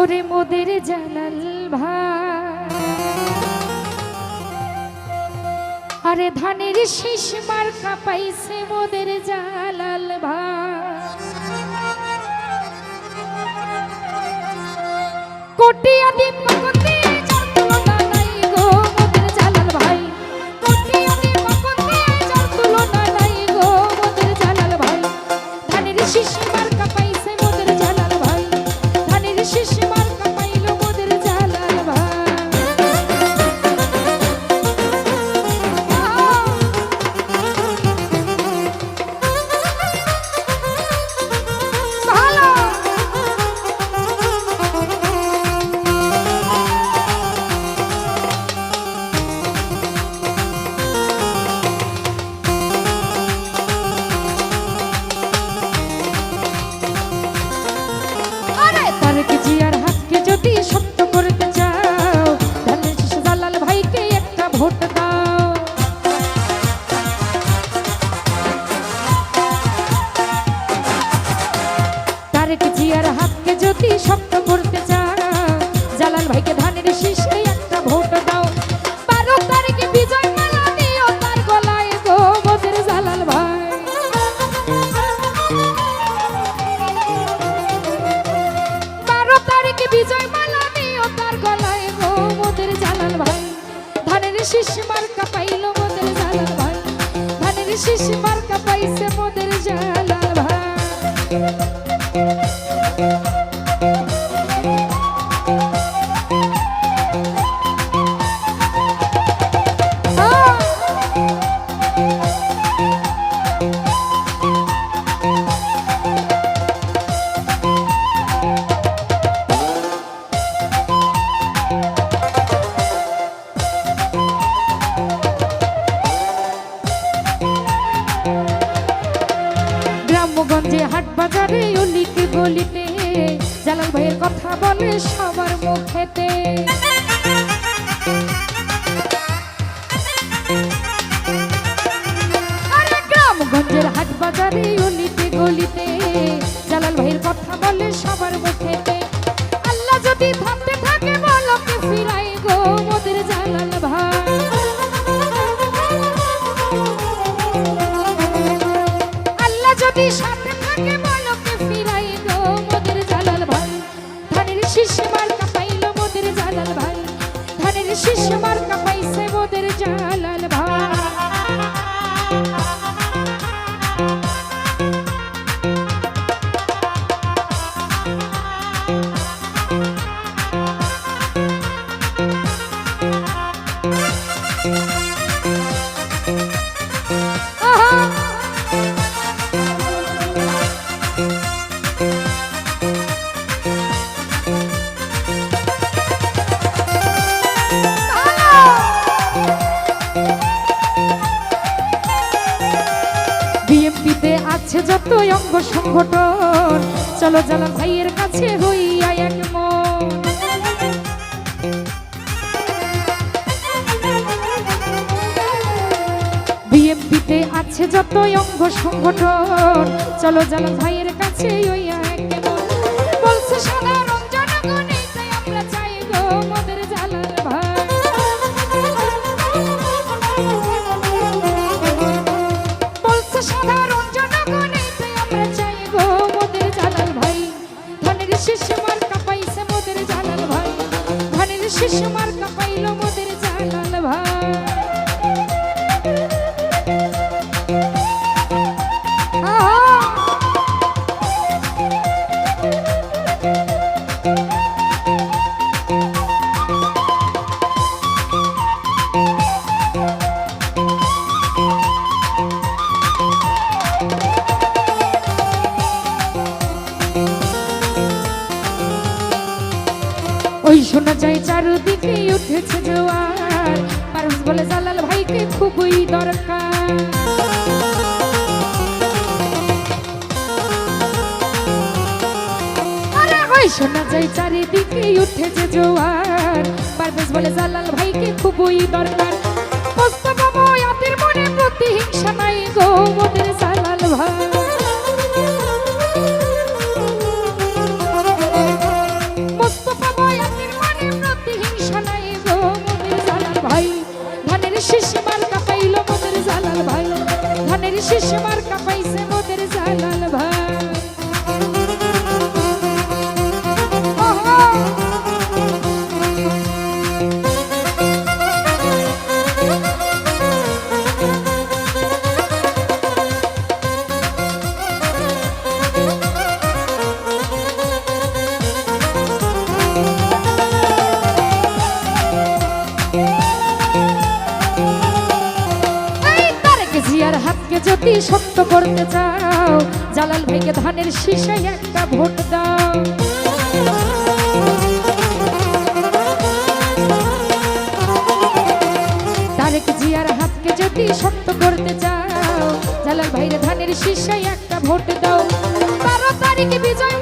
ওরে মোদের জালাল ভাই, আরে ধানের শীষ মার্কা পাইছে মোদের জালাল ভাই। কোটি আদিম ভগতে যার তুলনা নাই গো মোদের জালাল ভাই, কোটি আদিম ভগতে যার তুলনা নাই গো মোদের জালাল ভাই। ধানের শীষ মার্কা পাইছে মোদের জালাল ভাই, ধানের শীষ মার্কা পাইলো মোদের জালাল ভাই। তারেক জিয়ার হাতকে যদি শক্ত করতে চাও, ধানের শীষ জালাল ভাইকে একটা ভোট দাও। তারেক জিয়ার হাতকে যদি শক্ত করতে চাও, জালাল ভাইকে ধানের শীষে একটা ভোট দাও। 12 তারিখে বিজয় মালা দিও তার গলায় গো মোদের জালাল ভাই। 12 তারিখে বিজয় মালা দিও তার গলায় গো মোদের জালাল ভাই। ধানের শীষ মার্কা পাইলো মোদের জালাল ভাই, ধানের শীষ মার্কা পাইছে মোদের জালাল ভাই। গ্রামগঞ্জে হাট বাজারে অলিতে গলিতে জালাল ভাইয়ের কথা বলে সবার মুখেতে। আরে গ্রামগঞ্জের হাট বাজারে অলিতে গলিতে জালাল ভাইয়ের কথা বলে সবার মুখেতে। আল্লাহ যদি থামতে থাকে বলকে ফিরাই গো মোদের জালাল ভাই। আল্লাহ যদি সাথে থাকে বলকে ফিরাই গো মোদের জালাল ভাই। ধানের শীষ মার্কা পাইলো মোদের জালাল ভাই, ধানের শীষ মার্কা পাইছে মোদের জালাল ভাই। বিএমপিতে আছে যত অঙ্গ সংগঠন, চলো জালাল ভাইয়ের কাছে হইয়া এক মন। বিএমপিতে আছে যত অঙ্গ সংগঠন, চলো জালাল ভাইয়ের কাছে হইয়া এক মন। বলছে সাধারণ জনগণ এইটাই আমরা চাই গো মোদের জালাল ভাই। বলছে সাধারণ জনগণ এইটাই আমরা চাই গো মোদের জালাল ভাই। ধানের শীষ মার্কা পাইছে মোদের জালাল ভাই, ধানের শীষ মার্কা পাইলো মোদের জালাল ভাই। ওই শোনা যায় চারদিকে উঠেছে জোয়ার, মানুষ বলে জালাল ভাইকে খুবই দরকার। আরে ওই শোনা যায় চারিদিকে উঠেছে জোয়ার, মানুষ বলে জালাল ভাইকে খুবই দরকার। মোস্তফা বয়াতের মনে প্রতিহিংসা নাই গো মোদের জালাল ভাই। মোস্তফা মার্কা পাইছে মোদের জালাল ভাই। ওহো! জিয়ার হাতকে যদি শক্ত করতে চাও, জালাল ভাইকে ধানের শীষায় একটা ভোট দাও। তারেক জিয়ার হাতকে যদি শক্ত করতে চাও, জালাল ভাইয়ের ধানের শীষায় একটা ভোট দাও। 12 তারিখে বিজয়